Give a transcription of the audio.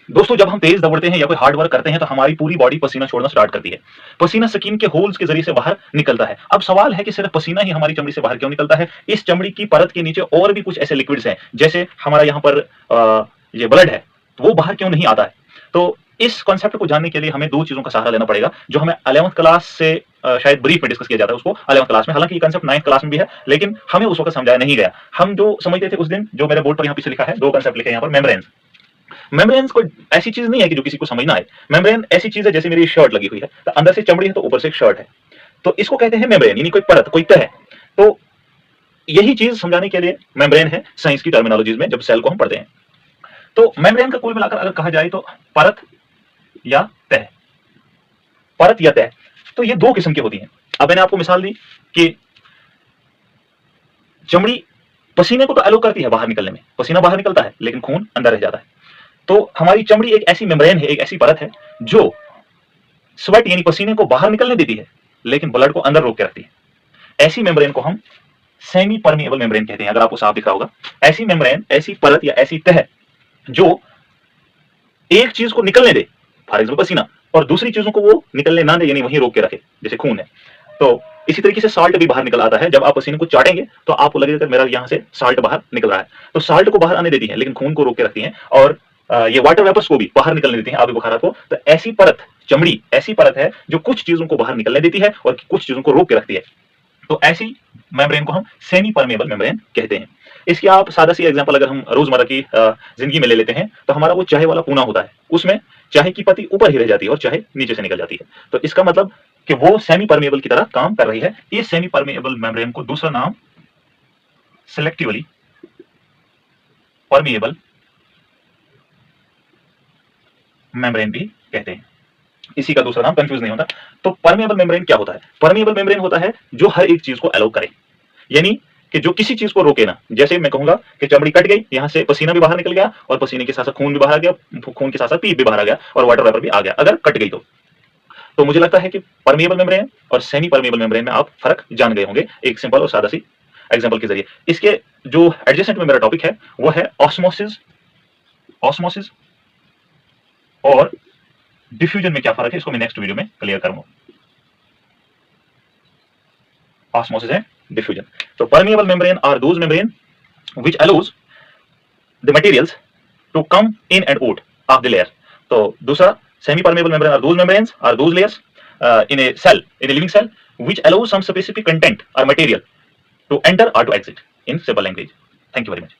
दोस्तों जब हम तेज दौड़ते हैं या कोई हार्ड वर्क करते हैं तो हमारी पूरी बॉडी पसीना छोड़ना स्टार्ट करती है। पसीना स्किन के होल्स के जरिए से बाहर निकलता है। अब सवाल है कि सिर्फ पसीना ही हमारी चमड़ी से बाहर क्यों निकलता है? इस चमड़ी की परत के नीचे और भी कुछ ऐसे लिक्विड्स हैं, जैसे हमारा यहाँ पर ये ब्लड है, तो वो बाहर क्यों नहीं आता है? तो इस कॉन्सेप्ट को जानने के लिए हमें दो चीजों का सहारा लेना पड़ेगा, जो हमें 11th क्लास से शायद ब्रीफ में डिस्कस किया जाता है उसको 11th क्लास में। हालांकि ये कंसेप्ट 9th क्लास में भी है, लेकिन हमें उस वक्त समझाया नहीं गया। हम जो समझते थे उस दिन, जो मेरे बोर्ड पर यहाँ पीछे लिखा है, दो कंसेप्ट लिखे हैं यहाँ पर। मेम्ब्रेन्स, मेम्ब्रेन्स कोई ऐसी चीज नहीं है कि जो किसी को समझ ना आए। मेम्ब्रेन ऐसी चीज है जैसे मेरी शर्ट लगी हुई है, तो अंदर से चमड़ी है तो ऊपर से एक शर्ट है, तो इसको कहते हैं मेम्ब्रेन, यानी कोई परत, कोई तह। तो यही चीज समझाने के लिए मेम्ब्रेन है साइंस की टर्मिनोलॉजीज में, जब सेल को हम पढ़ते हैं। तो मेम्ब्रेन का कुल मिलाकर अगर कहा जाए तो परत या तह, परत या तह, तो ये दो किस्म की होती हैं। अब मैंने आपको मिसाल दी कि चमड़ी पसीने को तो अलो करती है बाहर निकलने में, पसीना बाहर निकलता है लेकिन खून अंदर रह जाता है। तो हमारी चमड़ी एक ऐसी मेम्ब्रेन है, एक ऐसी परत है जो स्वेट यानी पसीने को बाहर निकलने देती है लेकिन ब्लड को अंदर रोक के रखती है। ऐसी मेम्ब्रेन को हम सेमी परमिएबल मेम्ब्रेन कहते हैं। अगर आपको साफ दिख रहा होगा, ऐसी मेम्ब्रेन, ऐसी परत या ऐसी तह जो एक चीज को निकलने दे, फॉर एग्जाम्पल पसीना, और दूसरी चीजों को वो निकलने ना दे, यानी वहीं रोक के रखे, जैसे खून है। तो इसी तरीके से साल्ट भी बाहर निकल आता है। जब आप पसीने को चाटेंगे तो आपको लगेगा कि मेरा यहाँ से साल्ट बाहर निकल रहा है, तो साल्ट को बाहर आने देती है लेकिन खून को रोक के रखती है, और ये वाटर वेपर्स को भी बाहर निकलने देती है, आबी बुखारात को। तो ऐसी परत, चमड़ी ऐसी परत है जो कुछ चीजों को बाहर निकलने देती है और कुछ चीजों को रोक के रखती है। तो ऐसी मेम्ब्रेन को हम सेमी परमेबल मेम्ब्रेन कहते हैं। इसकी आप सादा सी एग्जांपल अगर हम रोजमर्रा की जिंदगी में ले लेते हैं, तो हमारा वो चाय वाला पूना होता है, उसमें चाय की पत्ती ऊपर ही रह जाती है और चाय नीचे से निकल जाती है। तो इसका मतलब कि वो सेमी परमेबल की तरह काम कर रही है। इस सेमी परमेबल मेम्ब्रेन को दूसरा नाम सिलेक्टिवली परमेबल मेम्ब्रेन भी कहते हैं। इसी का दूसरा नाम, कंफ्यूज नहीं होता। तो परमेबल मेम्ब्रेन क्या होता है? परमेबल मेम्ब्रेन होता है जो हर एक चीज को अलाउ करे, यानी कि जो किसी चीज को रोके ना। जैसे मैं कहूंगा कि चमड़ी कट गई, यहां से पसीना भी बाहर निकल गया और पसीने के साथ साथ खून भी बाहर आ गया, खून के साथ साथ पीप भी बाहर आ गया और वाटर वेपर भी आ गया, अगर कट गई तो मुझे लगता है कि परमेबल मेम्ब्रेन और सेमी परमेबल मेम्ब्रेन में आप फर्क जान गए होंगे एक सिंपल और सादा सी एग्जांपल के जरिए। इसके जो एडजेसेंट में मेरा टॉपिक है वो है ऑस्मोसिस। ऑस्मोसिस और डिफ्यूजन में क्या फर्क है, इसको मैं नेक्स्ट वीडियो में क्लियर करूंगा। Osmosis and diffusion. तो permeable membrane are those membrane which allows the materials to come in and out of the layer. तो दूसरा, semi permeable membrane are those membranes, are those layers in a cell, in a living cell, which allows some specific content or material to enter or to exit, in simple language. Thank you very much.